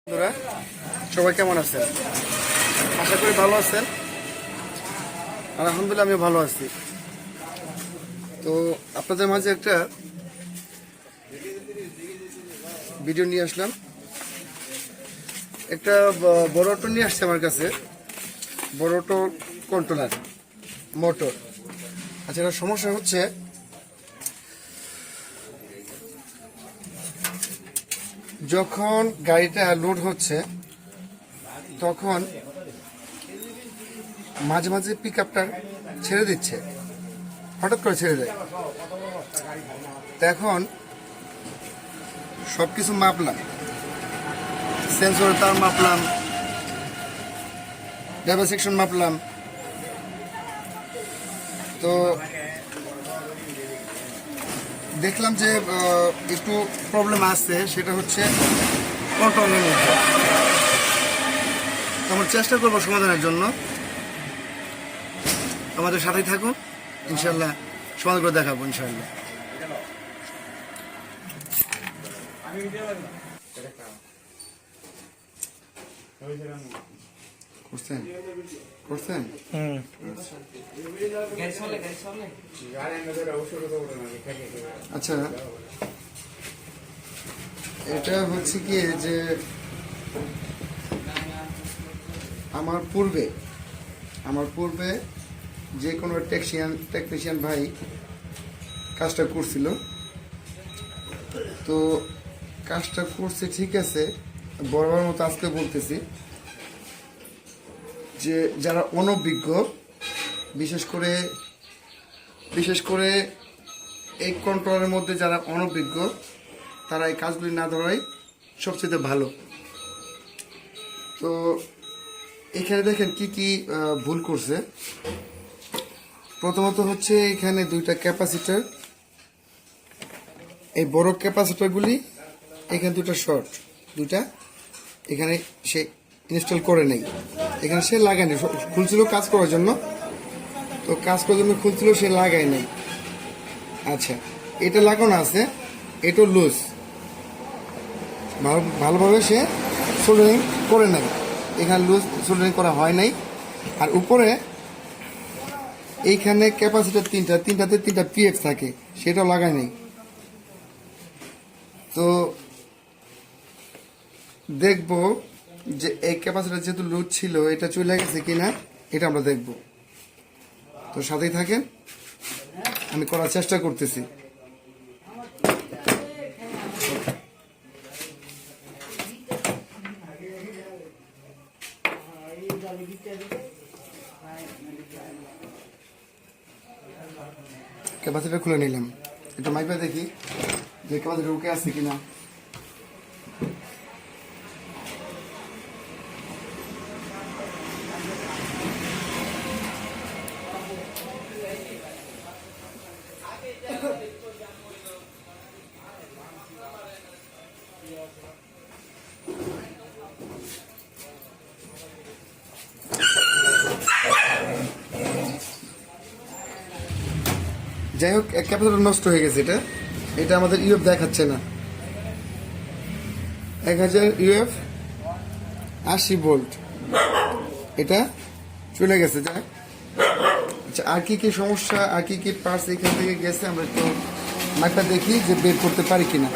বন্ধুরা সবাই কেমন আছেন? আশা করি ভালো আছেন। আলহামদুলিল্লাহ আমিও ভালো আছি। তো আপনাদের মাঝে একটা ভিডিও নিয়ে আসলাম। একটা বড় অটো নিয়ে আসছে আমার কাছে, বড় অটো কন্ট্রোলার মোটর। আচ্ছা, এটা সমস্যা হচ্ছে যখন গাড়িটা লোড হচ্ছে তখন মাঝে মাঝে পিক আপটা ছেড়ে দিচ্ছে, হঠাৎ করে ছেড়ে দেয়। তো এখন সব কিছু মাপলাম, সেন্সরের তার মাপলাম, ড্রাইভার সেকশন মাপলাম। তো দেখলাম যে একটু প্রবলেম আসছে, সেটা হচ্ছে কন্ট্রোলের মধ্যে। তো আমরা চেষ্টা করবো সমাধানের জন্য। আমাদের সাথেই থাকুন, ইনশাল্লাহ সমাধান করে দেখাবো ইনশাল্লাহ। করছেন করছেন আচ্ছা, এটা হচ্ছে কি যে আমার পূর্বে যে কোনো টেকনিশিয়ান ভাই কাজটা করছিল। তো কাজটা করছে ঠিক আছে, বরাবর মতো আজকে বলতেছি যে যারা অনভিজ্ঞ, বিশেষ করে এই কন্ট্রোলের মধ্যে যারা অনভিজ্ঞ, তারা এই কাজগুলি না ধরাই সবচেয়ে ভালো। তো এখানে দেখেন কি কি ভুল করছে। প্রথমত হচ্ছে এখানে দুইটা ক্যাপাসিটর, এই বড় ক্যাপাসিটরগুলি এখানে দুটো শর্ট, দুইটা এখানে সে ইনস্টল করে নেই, এখানে সে লাগায়নি। খুলছিল কাজ করার জন্য, তো কাজ করার জন্য খুলছিল, সে লাগায় নেই। আচ্ছা, এটা লাগানো আছে, এটা লুজ, ভালোভাবে সে সোল্ডারিং করে নেয়, এখানে লুজ সোল্ডারিং করা হয় নাই। আর উপরে এইখানে ক্যাপাসিটার তিনটাতে তিনটা পিএফ থাকে, সেটাও লাগায় নেই। তো দেখবো যে এই ক্যাপাসিটার যেহেতু লুজ ছিল, এটা চলে গেছে কিনা এটা আমরা দেখব। তো সাথেই থাকেন, আমি করার চেষ্টা করতেছি। ক্যাপাসিটার খুলে নিলাম, এটা মাইপে দেখি যে ক্যাপাসিটার ওকে আছে কিনা। যাই হোক, এক ক্যাপাসিটর নষ্ট হয়ে গেছে। এটা আমাদের ইউএফ দেখাচ্ছে না, 1000 ইউএফ 80 ভোল্ট, এটা চলে গেছে। যাই, আচ্ছা, আর কি কি সমস্যা, আর কি কি পার্টস এখান থেকে গেছে আমরা একটু মাইপটা দেখি যে বের করতে পারি কিনা।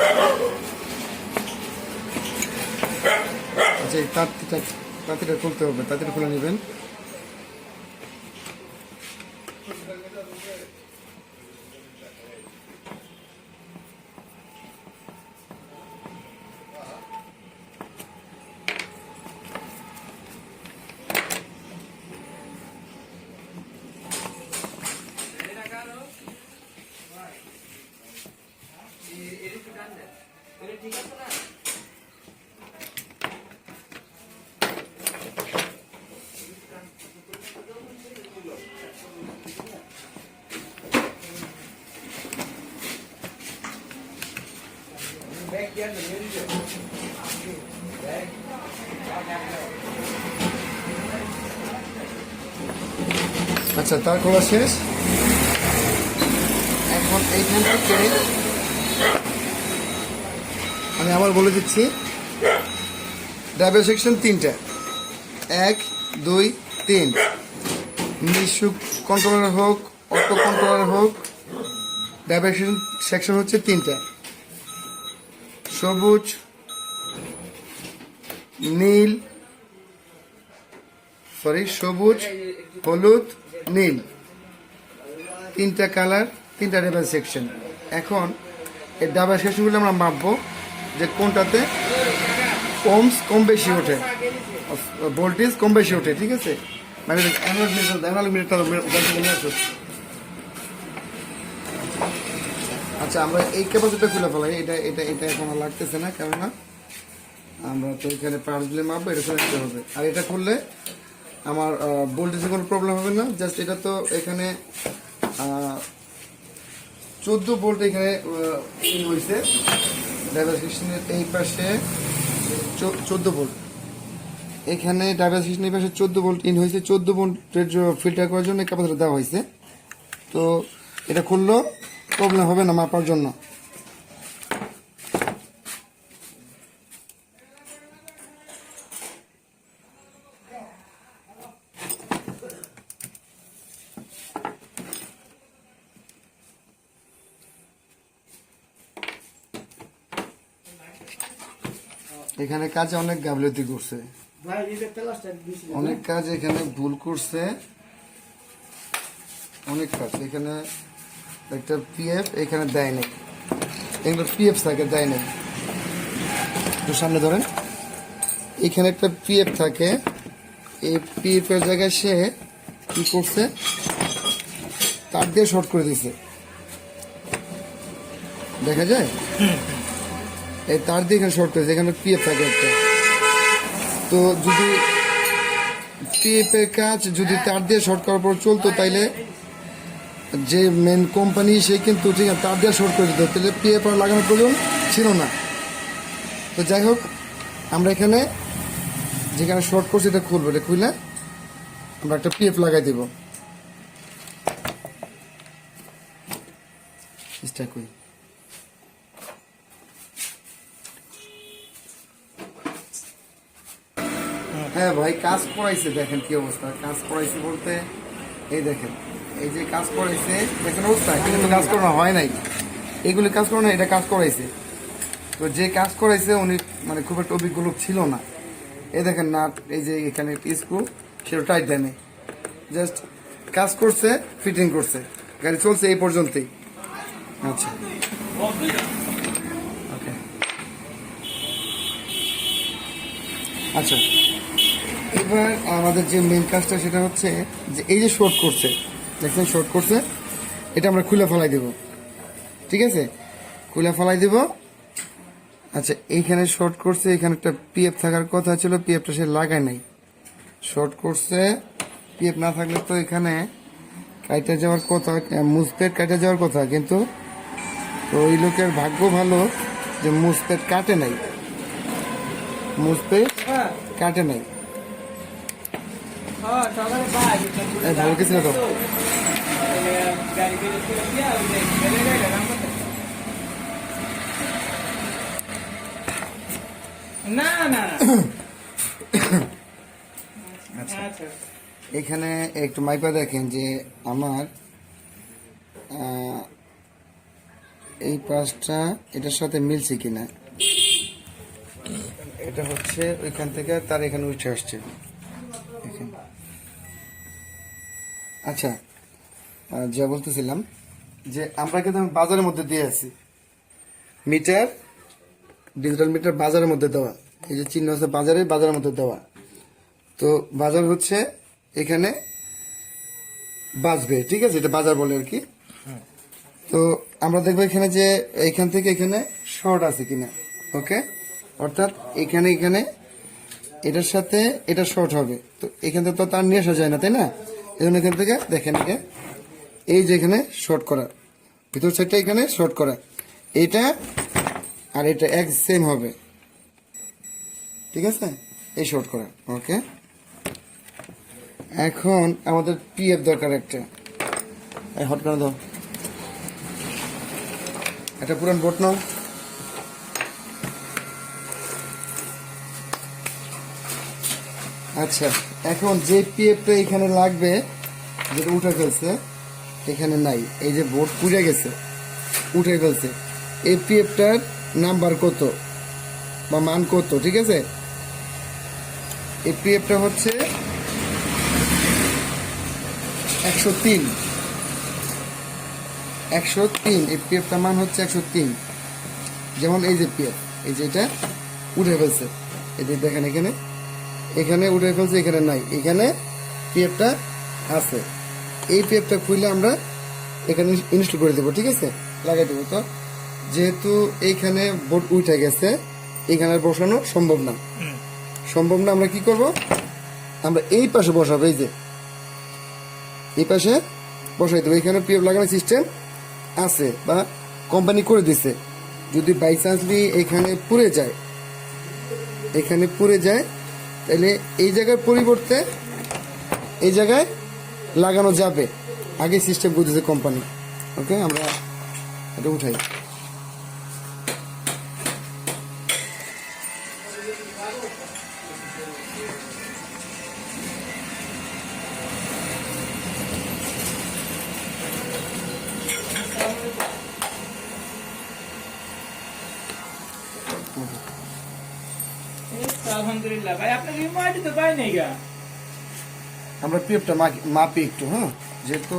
আচ্ছা, এই তাঁতিটা খুলতে হবে, তাঁতিটা খুলে নেবেন। আচ্ছা, তার খোলা শেষ। এখন এইখান থেকে আমি আবার বলে দিচ্ছি, ডাবল সেকশন 3টা, 1 2 3। মিশুক কন্ট্রোলার হোক, অটো কন্ট্রোলার হোক, ডাবল সেকশন হচ্ছে 3টা, সবুজ, নীল, সবুজ, হলুদ, নীল, 3টা কালার, 3টা ডাবল সেকশন। এখন এই ডাবল সেকশনগুলো আমরা মাপবো যে কোনটাতে ওমস কম বেশি ওঠে, ভোল্টেজ কম বেশি ওঠে। ঠিক আছে, আচ্ছা আমরা এই ক্যাপাসিটিটা খুলে ফেলাই, এটা এটা এটা এখন আর লাগতেছে না, কেননা আমরা তো এখানে পার্টসগুলো মাপবো, এটা খুলে নিতে হবে। আর এটা করলে আমার ভোল্টেজে কোনো প্রবলেম হবে না। জাস্ট এটা তো এখানে 14 ভোল্ট এখানে হয়েছে, ডাইভারসিশনের এই পাশে 14 ভোল্ট, এখানে ডাইভারসিশনের এই পাশে 14 ভোল্ট ইন হয়েছে। 14 ভোল্টের ফিল্টার করার জন্য ক্যাপাসিটর দেওয়া হয়েছে। তো এটা খুললেও প্রবলেম হবে না মাপার জন্য। এখানে কাজে অনেক গাফলতি করছে, অনেক কাজ এখানে ভুল করছে, অনেক কাজ। এখানে একটা পিএফ এখানে দেয় নাই, এগুলো পিএফ থাকে দেয় নাই। একটু সামনে ধরেন, এখানে একটা পিএফ থাকে, এই পিএফ এর জায়গায় সে কি করছে, তার দিয়ে শর্ট করে দিছে, দেখা যায় এই তার দিয়ে এখানে শর্ট করেছে, এখানে পিএফ থাকে একটা। তো যদি পিএফ এর কাজ যদি তার দিয়ে শর্ট করার পর চলতো, তাইলে যে মেন কোম্পানি সে কিন্তু ঠিক আছে তার দিয়ে শর্ট করে দিত, তাহলে পিএফ আর লাগানোর প্রয়োজন ছিল না। তো যাই হোক, আমরা এখানে যেখানে শর্ট করছি এটা খুলবো, এটা খুলে আমরা একটা পিএফ লাগাই দিব। চেষ্টা করি। হ্যাঁ ভাই, কাজ করাইছে, দেখেন কি অবস্থা। কাজ করাইছে বলতে এই দেখেন, এই যে কাজ করাইছে দেখেন অবস্থা, কিন্তু কাজ করানো হয় নাই, এগুলি কাজ করানো, এটা কাজ করাইছে। তো যে কাজ করাইছে উনি মানে খুব একটা অভিজ্ঞ লোক ছিল না। এই দেখেন নাট, এই যে এখানে স্ক্রু, সেটা টাইট দেয় নাই, জাস্ট কাজ করছে, ফিটিং করছে, গাড়ি চলছে এই পর্যন্তই। আচ্ছা ওকে, আচ্ছা এবার আমাদের যে মেন কাজটা সেটা হচ্ছে যে এই যে শর্ট করছে, দেখছেন শর্ট করছে, এটা আমরা খুলে ফেলাই দেব। ঠিক আছে, খুলে ফেলাই দেব। আচ্ছা এইখানে শর্ট করছে, এখানে একটা পিএফ থাকার কথা ছিল, পিএফটা সে লাগায় নাই, শর্ট করছে। পিএফ না থাকলে তো এখানে কাইটে যাওয়ার কথা, মুসপেট কাটে যাওয়ার কথা, কিন্তু ওই লোকের ভাগ্য ভালো যে মুসপেট কাটে নাই, মুসপেট কাটে নাই। ভালো কিছু তো না না আচ্ছা, এখানে একটু মাইপা দেখেন যে আমার এই পাশটা এটার সাথে মিলছে কিনা। এটা হচ্ছে ওইখান থেকে তার এখানে উঠে আসছে। আচ্ছা, যা বলতেছিলাম যে আমরা কিন্তু বাজারের মধ্যে দিয়ে আছি, মিটার, ডিজিটাল মিটার বাজারের মধ্যে দেওয়া, এই যে চিহ্ন আছে বাজারের মধ্যে দেওয়া। তো বাজার হচ্ছে এখানে বাজবে, ঠিক আছে, এটা বাজার বলে আর কি। তো আমরা দেখবো এখানে যে এইখান থেকে এখানে শর্ট আছে কিনা। ওকে, অর্থাৎ এখানে এখানে এটার সাথে এটা শর্ট হবে, তো এখান থেকে তো তার নিয়ে আসা যায় না, তাই না? এই জন্য এখান থেকে দেখেন এই যে এখানে শর্ট করা, ভিতর সাইডটা এখানে শর্ট করা, এইটা আর এটা এক সেম হবে, ঠিক আছে, এই শর্ট করা। ওকে, এখন আমাদের পিএফ দরকার একটা, হট করে দাও, একটা পুরান বোট নাও। আচ্ছা, এখন যে পিএফটা এখানে লাগবে, যেটা উঠে ফেলছে, এখানে নাই, এই যে বোর্ড পুড়ে গেছে, উঠে ফেলছে, এই পিএফটার নাম্বার কত বা মান কত, ঠিক আছে? এই পিএফটা হচ্ছে 103, 103, এই পিএফটার মান হচ্ছে 103। যেমন এই যে পিএফ, এই যে এটা উঠে ফেলছে, এই যে দেখেন এখানে, এখানে উঠে ফেলছে, এখানে নাই, এখানে পিএফটা আছে। এই পিএফটা খুলে আমরা এখানে ইনস্টল করে দেবো, ঠিক আছে, লাগাই দেবো। তো যেহেতু এইখানে বোর্ড উঠে গেছে, এখানে আর বসানো সম্ভব না, আমরা কি করব, আমরা এই পাশে বসাবো, এই যে এই পাশে বসাই দেবো। এখানে পিএফ লাগানোর সিস্টেম আছে বা কোম্পানি করে দিছে। যদি বাই চান্সলি এখানে পুড়ে যায়, তাহলে এই জায়গার পরিবর্তে এই জায়গায় লাগানো যাবে, আগে সিস্টেম করে দিয়েছে কোম্পানি। ওকে, আমরা এটা উঠাই। আলহামদুলিল্লাহ ভাই, আপনাকে মাটি তো পাই নাই গা। আমরা পিএফটা মাপি একটু, হ্যাঁ, যেহেতু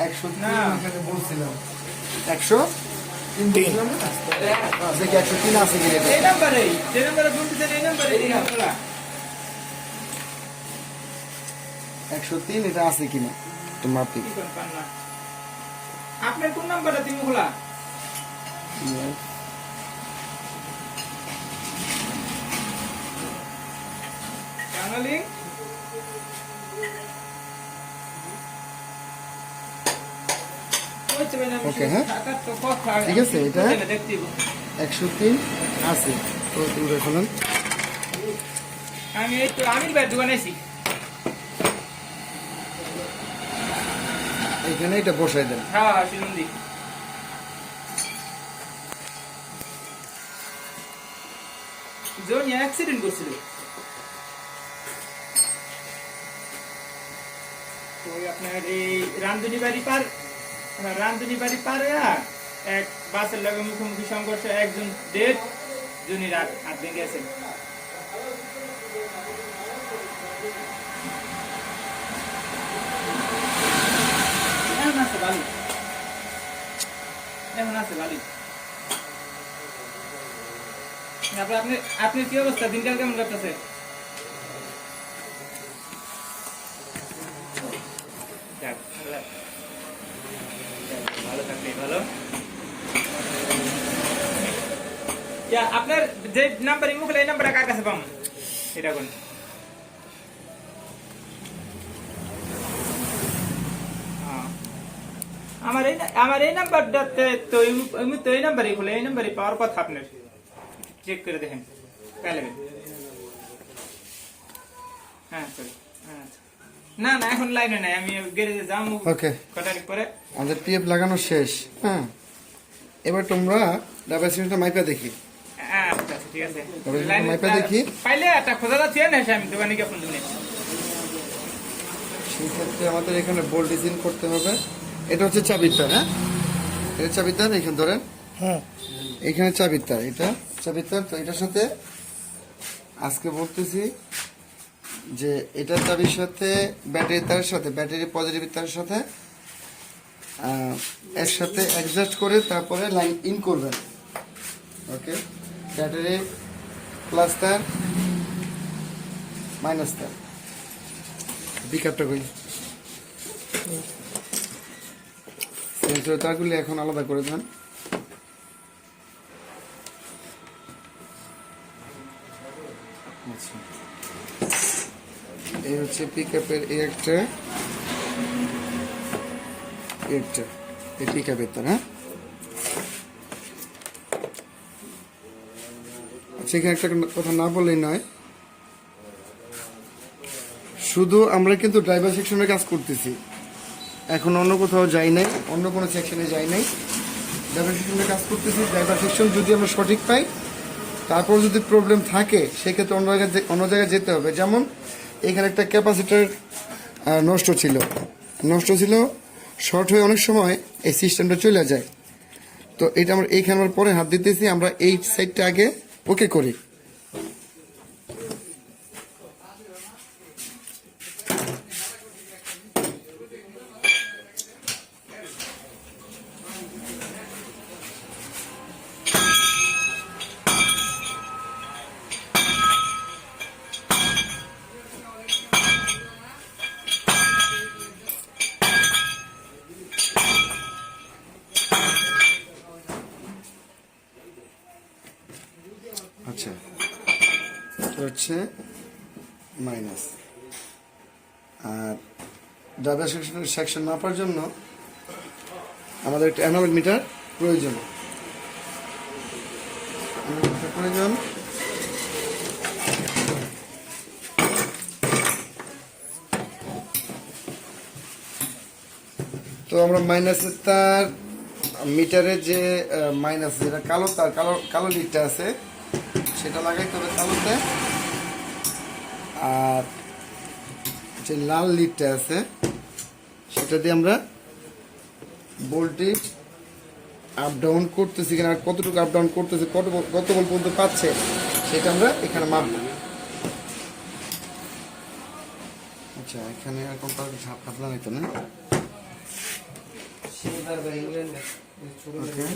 100 না। বলছিলাম 103 বলছিলাম না, দেখি 103 আছে কি এই নাম্বারে, যে নাম্বারে ফোন দিতেন এই নাম্বারে এই নাম্বারটা। 103 এটা আছে কিনা তো মাপি। কি কোন পান না। আপনার কোন নাম্বারটা তুমি খোলা? জানালি ওকে, হ্যাঁ ঠিক আছে, এটা 103 আছে। তো তুমি দেখুন, আমি এই তো আমির ভাই দোকানে আছি। এখানে এটা বসাই দেন। হ্যাঁ হ্যাঁ, সুনন্দি জোন অ্যাক্সিডেন্ট করছিল, ওই আপনার এই রামধুনি বাড়ি পারে এক বাসের লগে মুখোমুখি সংঘর্ষ, একজন ডেড, জনের হাত ভেঙে গেছে। এখন আছে ভালো। তারপর আপনার কি অবস্থা, দিনকাল কেমন কাটতেছে? ভালো থাকলে ভালো। আপনার যে নাম্বার মুখলে এই নাম্বারটা কার কাছে পাম, এটা কোন? আমার এই নাম্বারটাতে তো আমি তো এই নাম্বারই খুলে, এই নাম্বারই পাওয়ার কথা। আপনার চেক করে দেখেন, পেয়ে যাবেন। হ্যাঁ না এখন লাইনে নাই, আমি গ্যারেজে যাবো। ওকে, কটার পরে আমাদের পিএফ লাগানো শেষ। হ্যাঁ, এবার তোমরা ডাবল সিলিন্ডার মাইপা দেখি। আচ্ছা ঠিক আছে, মাইপা দেখি। পাইলে একটা খোঁজা যাচ্ছে না, আমি দোকানে গিয়ে ফোন দিই। সেই ক্ষেত্রে আমাদের এখানে বোল্ট ডিজাইন করতে হবে। এটা হচ্ছে চাবির তার, হ্যাঁ, এটা চাবির তার, এখানে ধরেন, হ্যাঁ, এখানে চাবির তার, এটা চাবির তার। তো এটার সাথে আজকে বলতেছি যে এটা চাবির সাথে ব্যাটারি তারের সাথে, ব্যাটারি পজিটিভ তারের সাথে এর সাথে অ্যাডজাস্ট করে তারপরে লাইন ইন করবেন। ওকে, ব্যাটারি প্লাস তার, মাইনাস তার, পিকআপটা কই, সেন্সর তারগুলি এখন আলাদা করে দেন। আচ্ছা, এই হচ্ছে পিকআপের একটা এই পিকআপের তার, হ্যাঁ। আচ্ছা, এখানে একটা কথা না বললেই নয়, শুধু আমরা কিন্তু ড্রাইভার সেকশনে কাজ করতেছি, এখন অন্য কোথাও যাই নাই, অন্য কোনো সেকশনে যাই নাই, ড্রাইভার সেকশনে কাজ করতেছি। ড্রাইভার সেকশন যদি আমরা সঠিক পাই, তারপর যদি প্রবলেম থাকে, সেক্ষেত্রে অন্য জায়গায় যেতে হবে। যেমন এখানে একটা ক্যাপাসিটার নষ্ট ছিল শর্ট হয়ে অনেক সময় এই সিস্টেমটা চলে যায়। তো এটা আমরা এইখানে পরে হাত দিতেছি, আমরা এই সাইডটা আগে ওকে করি। আচ্ছা, এটা হচ্ছে মাইনাস। আর ড্রাইভার সেকশন মাপার জন্য আমাদের একটা অ্যানালগ মিটার প্রয়োজন। তো আমরা মাইনাসের তার মিটারের যে মাইনাস যেটা কালো তার কালো লিডটা আছে সেটা লাগাইতে হবে কালোতে, আর যে লাল লিডটা আছে সেটা দিয়ে আমরা ভোল্টেজ আপ ডাউন করতেছি কিনা, আর কতটুকু আপ ডাউন করতেছে, কত ভোল্ট পর্যন্ত পাচ্ছে সেটা আমরা এখানে মাপবো। আচ্ছা, এখানে এখন ঝাপ ফাপলা হইতো না। ওকে,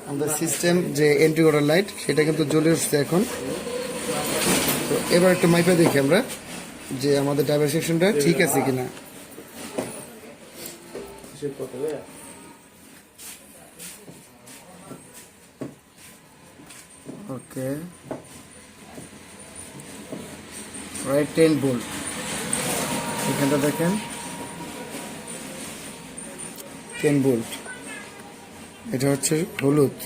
আমাদের সিস্টেম যে এন্ট্রি অর্ডার লাইট সেটা কিন্তু জ্বলে উঠছে এখন। তো এবার একটা মাইপা দেখি আমরা যে আমাদের ড্রাইভার সেকশনটা ঠিক আছে কিনা। ওকে, রাইট 10 ভোল্ট। এখানটা দেখেন 10 ভোল্ট। এটা হচ্ছে হলুদ,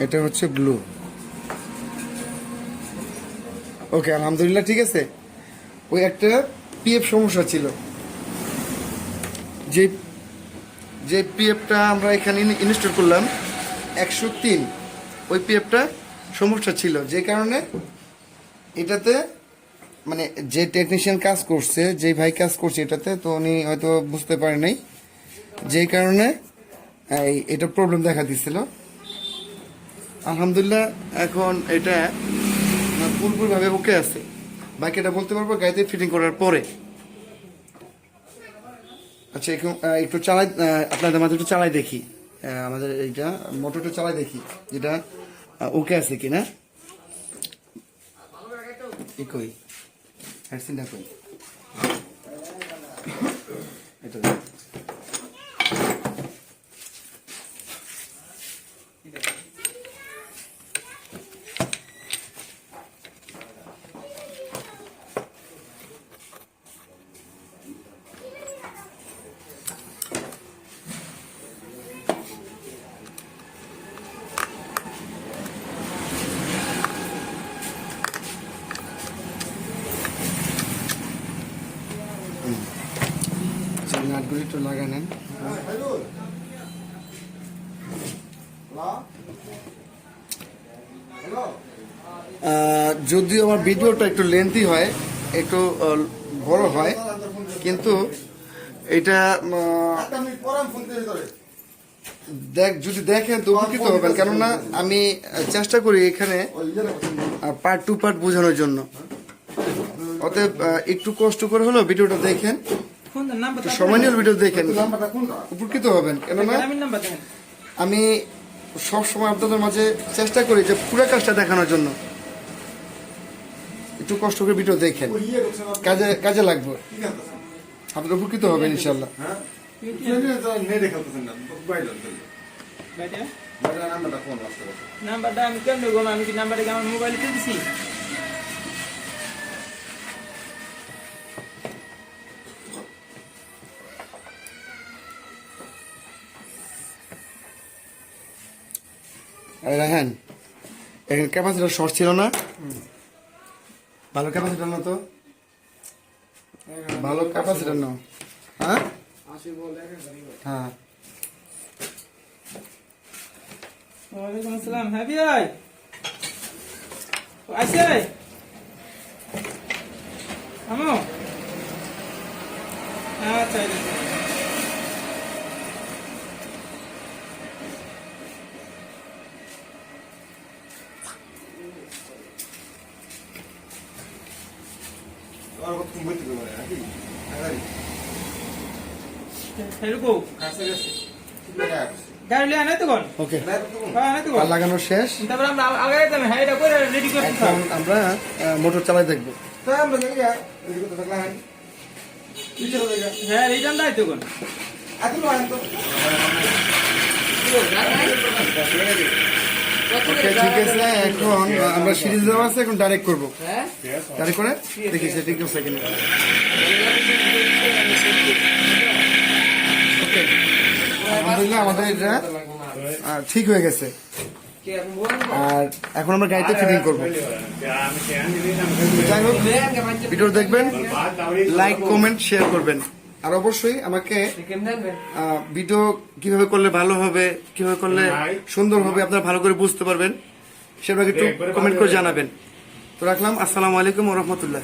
এটা হচ্ছে ব্লু। ওকে, আলহামদুলিল্লাহ ঠিক আছে। ওই একটা পিএফ সমস্যা ছিল, যে পিএফটা আমরা এখানে ইনস্টল করলাম 103, ওই পিএফটা সমস্যা ছিল, যে কারণে এটাতে মানে যে টেকনিশিয়ান কাজ করছে, যে ভাই কাজ করছে এটাতে, তো উনি হয়তো বুঝতে পারে নাই, যে কারণে এটা প্রবলেম দেখা দিছিল। আলহামদুলিল্লাহ এখন এটা পুরোপুরিভাবে ওকে আছে। বাকি এটা বলতে পারবো গাড়িতে ফিটিং করার পরে। আচ্ছা, একটু চালাই, আপনাদের মাঝে একটু চালাই দেখি, আমাদের এইটা মোটরটা চালাই দেখি যেটা ওকে আছে কিনা। কই হ্যাডসিনটা কই, এটা নাটগুলি একটু লাগা নেন। যদিও আমার ভিডিওটা একটু লেন্থি হয়, একটু বড় হয়, কিন্তু এটা যদি দেখেন তো উপকৃত হবেন, কেননা আমি চেষ্টা করি এখানে পার্ট টু পার্ট বোঝানোর জন্য। অতএব একটু কষ্ট করে হলেও ভিডিওটা দেখেন, সময় নিয়ে ভিডিও দেখেন, উপকৃত হবেন। কেননা আমি সব সময় আপনাদের মাঝে চেষ্টা করি যে পুরো কাজটা দেখানোর জন্য। একটু কষ্ট করে ভিডিও দেখেন, কাজে লাগবে, আপনারা উপকৃত হবেন ইনশাল্লাহ। নাম্বারটা আমি কেমন গো, আমি কি নাম্বারটা আমার মোবাইলে দিছি? রাহান, এখানে ক্যাপাসিটার শর্ট ছিল না, ভালো ক্যাপাসিটার না তো, ভালো ক্যাপাসিটার নাও। হ্যাঁ হ্যাঁ, ওয়ালাইকুম আসসালাম। হ্যাঁ ভাই, আছে এরকম গাড়ি লিয়ে আনে তো কোন ওকে হ্যাঁ আনে তো কোন আর লাগানো শেষ। তারপর আমরা আগে যাবেন হ্যাঁ এটা করে রেডি করে এখন আমরা মোটর চালাই দেখবো। হ্যাঁ রিটার্ন দাই তো কোন ওকে ঠিক আছে, এখন আমরা সিরিজ দেওয়া আছে, এখন ডাইরেক্ট করবো। ডাইরেক্ট করে দেখি সে ঠিক আছে কিনা। ওকে আলহামদুলিল্লাহ আমাদের এটা ঠিক হয়ে গেছে। আর এখন আমরা গাড়িতে ফিটিং করবো। যাই হোক ভিডিও দেখবেন, লাইক কমেন্ট শেয়ার করবেন, আর অবশ্যই আমাকে ভিডিও কিভাবে করলে ভালো হবে, কিভাবে করলে সুন্দর হবে আপনারা ভালো করে বুঝতে পারবেন, সেটা একটু কমেন্ট করে জানাবেন। তো রাখলাম, আসসালামু আলাইকুম ওয়া রাহমাতুল্লাহ।